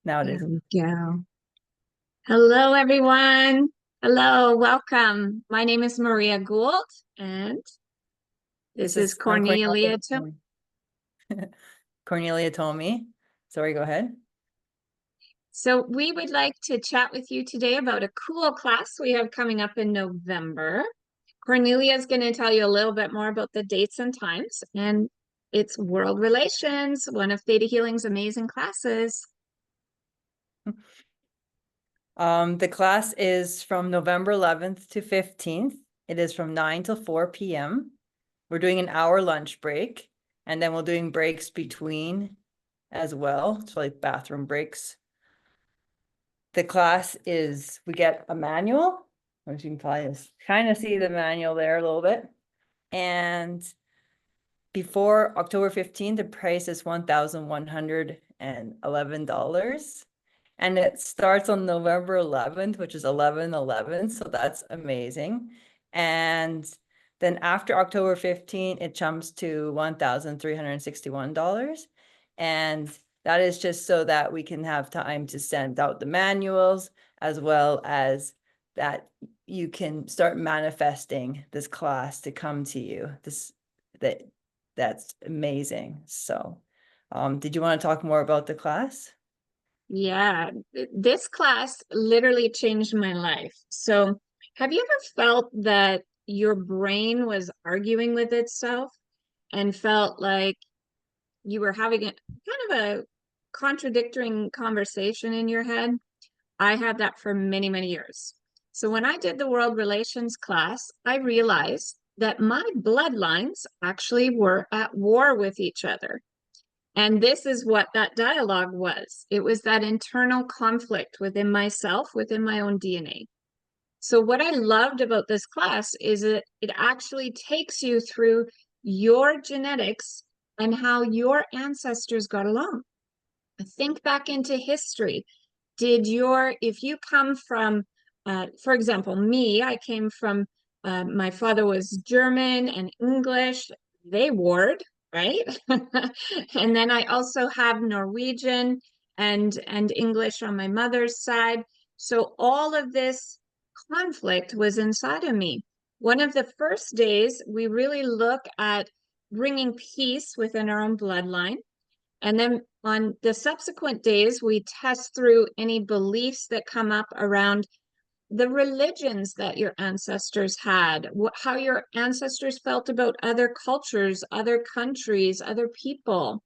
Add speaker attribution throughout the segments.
Speaker 1: Now it
Speaker 2: There
Speaker 1: is.
Speaker 2: we go. Hello, everyone. Hello, welcome. My name is Maria Gould, and this is
Speaker 1: I'm
Speaker 2: Cornelia.
Speaker 1: Cornelia Thomi. Sorry, go ahead.
Speaker 2: So, we would like to chat with you today about a cool class we have coming up in November. Cornelia is going to tell you a little bit more about the dates and times, and it's World Relations, one of Theta Healing's amazing classes.
Speaker 1: The class is from November 11th to 15th. It is from 9 till 4 p.m. We're doing an hour lunch break, and then we're doing breaks between as well, so like bathroom breaks. The class is, we get a manual, which you can probably just kind of see the manual there a little bit. And before October 15th, the price is $1,111. And it starts on November 11th, which is 11/11. So that's amazing. And then after October 15th, it jumps to $1,361. And that is just so that we can have time to send out the manuals, as well as that you can start manifesting this class to come to you. That's amazing. So, did you want to talk more about the class?
Speaker 2: Yeah, this class literally changed my life. So, have you ever felt that your brain was arguing with itself and felt like you were having a kind of a contradicting conversation in your head? I had that for many, many years. So, when I did the world relations class, I realized that my bloodlines actually were at war with each other. And this is what that dialogue was. It was that internal conflict within myself, within my own DNA. So, what I loved about this class is it actually takes you through your genetics and how your ancestors got along. Think back into history. If you come from, for example, me, I came from, my father was German and English. They warred, right? And then I also have Norwegian and English on my mother's side. So all of this conflict was inside of me. One of the first days, we really look at bringing peace within our own bloodline. And then on the subsequent days, we test through any beliefs that come up around the religions that your ancestors had, how your ancestors felt about other cultures, other countries, other people.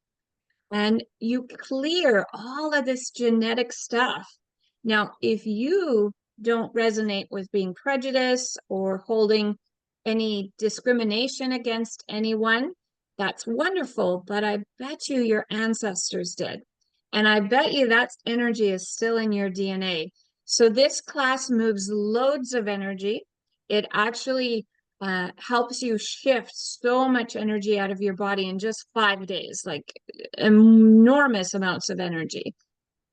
Speaker 2: And you clear all of this genetic stuff. Now, if you don't resonate with being prejudiced or holding any discrimination against anyone, that's wonderful. But I bet you your ancestors did. And I bet you that energy is still in your DNA. So this class moves loads of energy. It actually helps you shift so much energy out of your body in just 5 days, like enormous amounts of energy.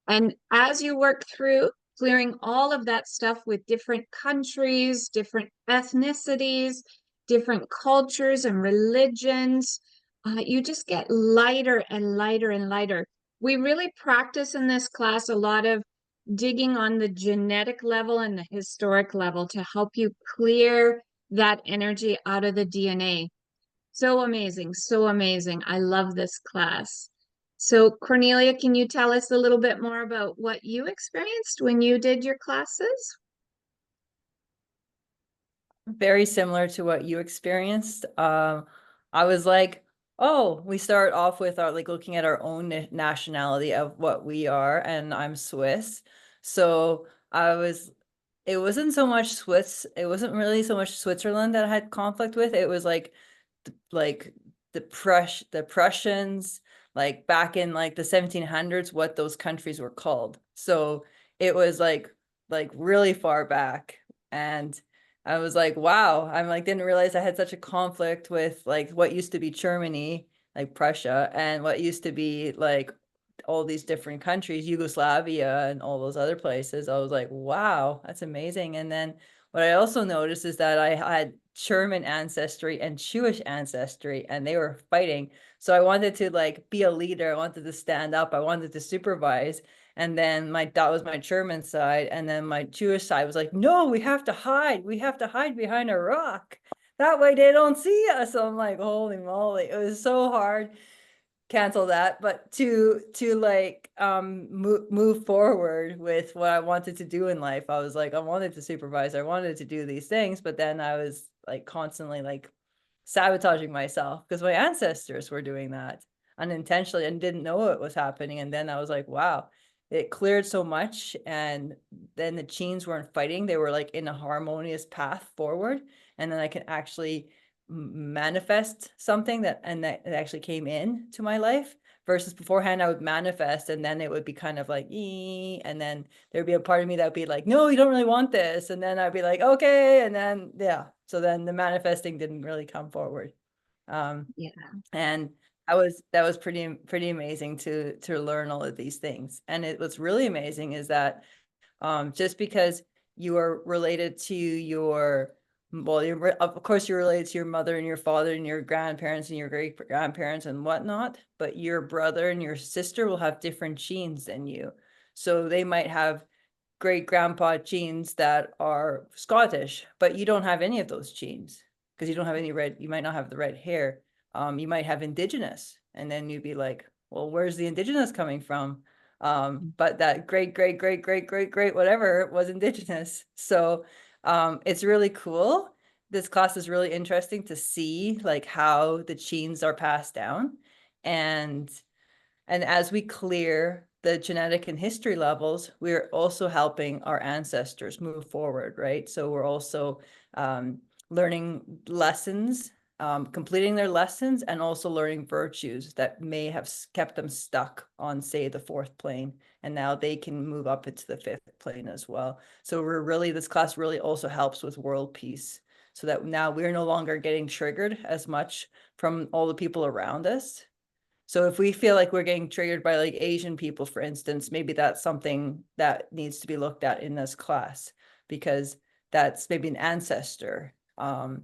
Speaker 2: And as you work through clearing all of that stuff with different countries, different ethnicities, different cultures and religions, you just get lighter and lighter and lighter. We really practice in this class a lot of digging on the genetic level and the historic level to help you clear that energy out of the DNA. So amazing, so amazing. I love this class. So, Cornelia, can you tell us a little bit more about what you experienced when you did your classes?
Speaker 1: Very similar to what you experienced. I was like, oh, we start off with our like looking at our own nationality of what we are, and I'm Swiss. So it wasn't so much it wasn't really so much Switzerland that I had conflict with. It was like the Prussians, like back in like the 1700s, what those countries were called. So it was like really far back. And I was like, wow, I'm like, didn't realize I had such a conflict with like what used to be Germany, like Prussia, and what used to be like all these different countries, Yugoslavia and all those other places. I was like, wow, that's amazing. And then what I also noticed is that I had German ancestry and Jewish ancestry, and they were fighting. So I wanted to like be a leader. I wanted to stand up. I wanted to supervise. And then that was my German side. And then my Jewish side was like, no, we have to hide. We have to hide behind a rock. That way they don't see us. So I'm like, holy moly. It was so hard. Cancel that, but to like move forward with what I wanted to do in life. I was like, I wanted to supervise, I wanted to do these things, but then I was like constantly like sabotaging myself because my ancestors were doing that unintentionally and didn't know it was happening. And then I was like, wow, it cleared so much. And then the genes weren't fighting, they were like in a harmonious path forward. And then I can actually manifest something that it actually came in to my life, versus beforehand I would manifest and then it would be kind of like and then there'd be a part of me that would be like, no, you don't really want this, and then I'd be like, okay, and then so then the manifesting didn't really come forward.
Speaker 2: Yeah.
Speaker 1: And that was pretty amazing to learn all of these things. And what's really amazing is that just because you are related to your, well, of course you're related to your mother and your father and your grandparents and your great grandparents and whatnot, but your brother and your sister will have different genes than you. So they might have great grandpa genes that are Scottish, but you don't have any of those genes because you don't have any you might not have the red hair. You might have indigenous, and then you'd be like, well, where's the indigenous coming from? But that great whatever was indigenous. So it's really cool. This class is really interesting to see like how the genes are passed down. And as we clear the genetic and history levels, we're also helping our ancestors move forward, right? So we're also learning lessons, completing their lessons, and also learning virtues that may have kept them stuck on, say, the fourth plane. And now they can move up into the fifth plane as well. So this class really also helps with world peace, so that now we're no longer getting triggered as much from all the people around us. So if we feel like we're getting triggered by like Asian people, for instance, maybe that's something that needs to be looked at in this class, because that's maybe an ancestor. And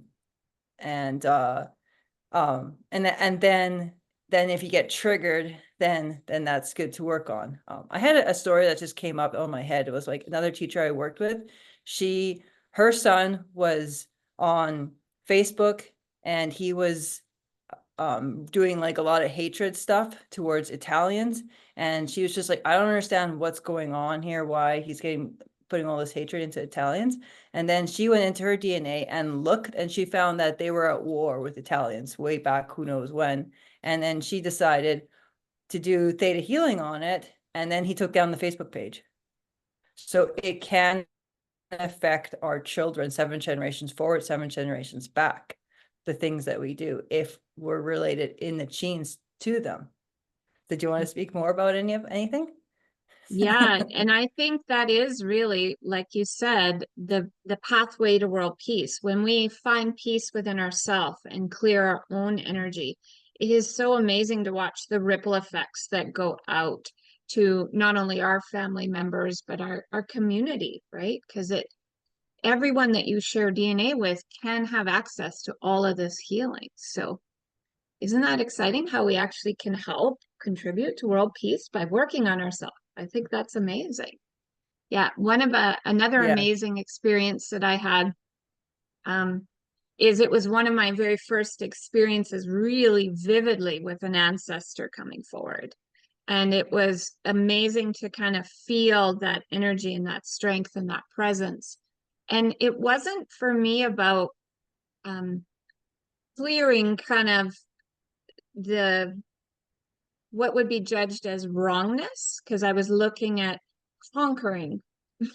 Speaker 1: then if you get triggered, then that's good to work on. I had a story that just came up on my head. It was like another teacher I worked with. Her son was on Facebook, and he was doing like a lot of hatred stuff towards Italians. And she was just like, I don't understand what's going on here, why he's putting all this hatred into Italians. And then she went into her DNA and looked, and she found that they were at war with Italians way back, who knows when. And then she decided to do theta healing on it. And then he took down the Facebook page. So it can affect our children 7 generations forward, 7 generations back, the things that we do, if we're related in the genes to them. Did you want to speak more about anything?
Speaker 2: Yeah, and I think that is really, like you said, the pathway to world peace. When we find peace within ourselves and clear our own energy, it is so amazing to watch the ripple effects that go out to not only our family members, but our community, right? Because everyone that you share DNA with can have access to all of this healing. So isn't that exciting how we actually can help contribute to world peace by working on ourselves? I think that's amazing. Yeah, another
Speaker 1: Yeah.
Speaker 2: amazing experience that I had is it was one of my very first experiences really vividly with an ancestor coming forward. And it was amazing to kind of feel that energy and that strength and that presence. And it wasn't for me about clearing kind of the what would be judged as wrongness, because I was looking at conquering.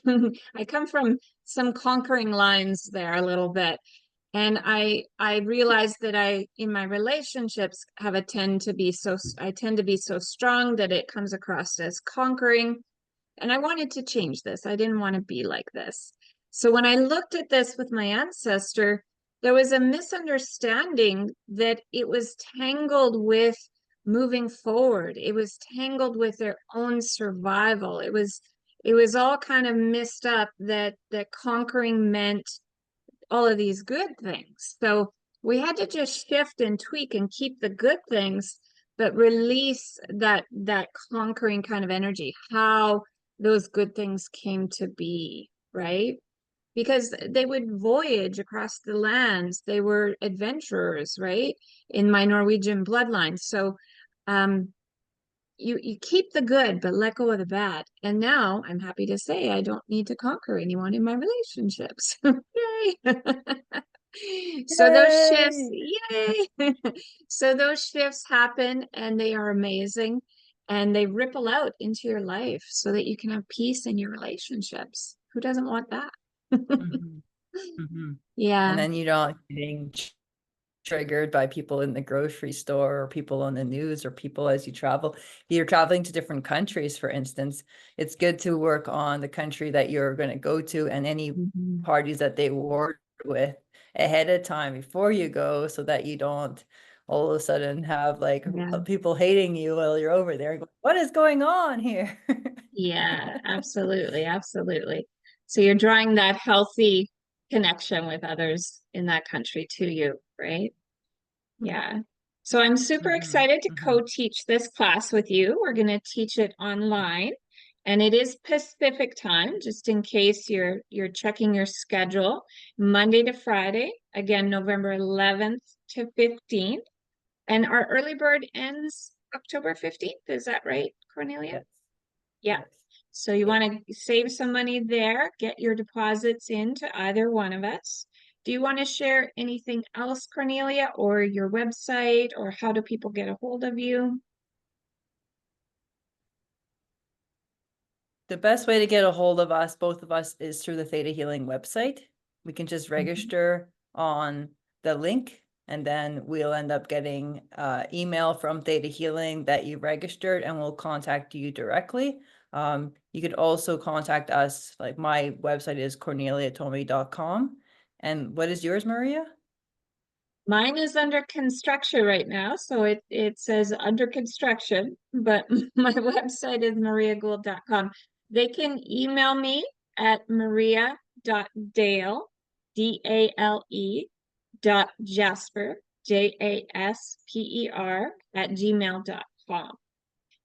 Speaker 2: I come from some conquering lines there a little bit. And I realized that I in my relationships I tend to be so strong that it comes across as conquering. And I wanted to change this. I didn't want to be like this. So when I looked at this with my ancestor, there was a misunderstanding that it was tangled with moving forward. It was tangled with their own survival. It was all kind of messed up that conquering meant all of these good things. So we had to just shift and tweak and keep the good things, but release that conquering kind of energy, how those good things came to be, right? Because they would voyage across the lands. They were adventurers, right? In my Norwegian bloodline. So you keep the good, but let go of the bad. And now I'm happy to say I don't need to conquer anyone in my relationships. Yay! So those shifts,
Speaker 1: Yay!
Speaker 2: yay! So those shifts happen and they are amazing and they ripple out into your life so that you can have peace in your relationships. Who doesn't want that?
Speaker 1: Mhm, mhm. And
Speaker 2: Yeah.
Speaker 1: then you're not getting triggered by people in the grocery store or people on the news or people as you travel. If you're traveling to different countries, for instance, it's good to work on the country that you're going to go to and any
Speaker 2: Mhm.
Speaker 1: parties that they war with ahead of time before you go, so that you don't all of a sudden have like
Speaker 2: Yeah.
Speaker 1: people hating you while you're over there going, what is going on here?
Speaker 2: Yeah, absolutely, absolutely. So you're drawing that healthy connection with others in that country to you, right? Yeah. So I'm super
Speaker 1: Mhm,
Speaker 2: excited to
Speaker 1: mhm.
Speaker 2: co-teach this class with you. We're going to teach it online, and it is Pacific time, just in case you're checking your schedule, Monday to Friday, again, November 11th to 15th. And our early bird ends October 15th. Is that right, Cornelia?
Speaker 1: Yes,
Speaker 2: Yeah.
Speaker 1: yes.
Speaker 2: So you want to save some money there, get your deposits into either one of us. Do you want to share anything else, Cornelia, or your website, or how do people get a hold of you?
Speaker 1: The best way to get a hold of us, both of us, is through the Theta Healing website. We can just
Speaker 2: Mhm.
Speaker 1: register on the link, and then we'll end up getting email from Theta Healing that you registered, and we'll contact you directly. You could also contact us, like my website is corneliathomi.com. And what is yours, Maria?
Speaker 2: Mine is under construction right now, so it says under construction, but my website is mariagould.com. They can email me at maria.dale, D-A-L-E, dot Jasper, Jasper, at gmail.com.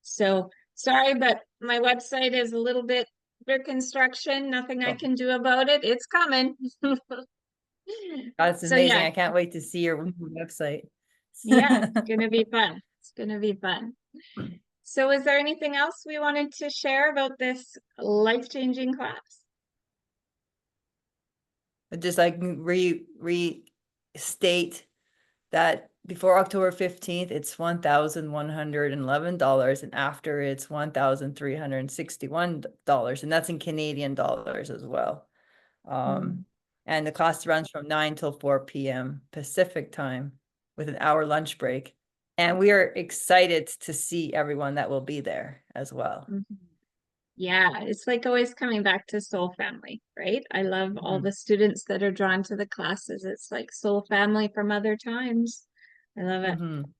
Speaker 2: So sorry, but my website is a little bit under construction. Nothing I
Speaker 1: Oh,
Speaker 2: can do about it. It's coming.
Speaker 1: that's
Speaker 2: So
Speaker 1: amazing.
Speaker 2: yeah,
Speaker 1: I can't wait to see your website.
Speaker 2: yeah, it's gonna be fun. It's gonna be fun. So is there anything else we wanted to share about this life-changing class?
Speaker 1: Just like restate that before October 15th, it's $1,111, and after it's $1,361, and that's in Canadian dollars as well. Um,
Speaker 2: Mm.
Speaker 1: and the class runs from 9 till 4 p.m. Pacific time with an hour lunch break. And we are excited to see everyone that will be there as well.
Speaker 2: Mhm. Yeah, it's like always coming back to soul family, right? I love all
Speaker 1: Mhm.
Speaker 2: the students that are drawn to the classes. It's like soul family from other times. I love it.
Speaker 1: Mhm.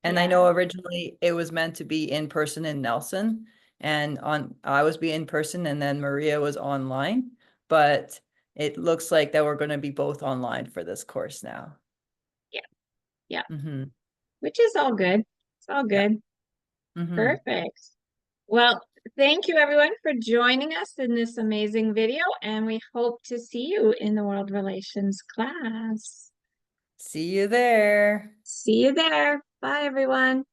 Speaker 1: And I
Speaker 2: Yeah.
Speaker 1: know originally it was meant to be in person in Nelson, and on I was be in person and then Maria was online, but it looks like that we're going to be both online for this course now.
Speaker 2: Yeah. Yeah.
Speaker 1: Mm-hmm.
Speaker 2: Which is all good. It's all
Speaker 1: Yeah.
Speaker 2: good.
Speaker 1: Mm-hmm.
Speaker 2: Perfect. Well, thank you everyone for joining us in this amazing video, and we hope to see you in the World Relations class.
Speaker 1: See you there.
Speaker 2: See you there. Bye, everyone.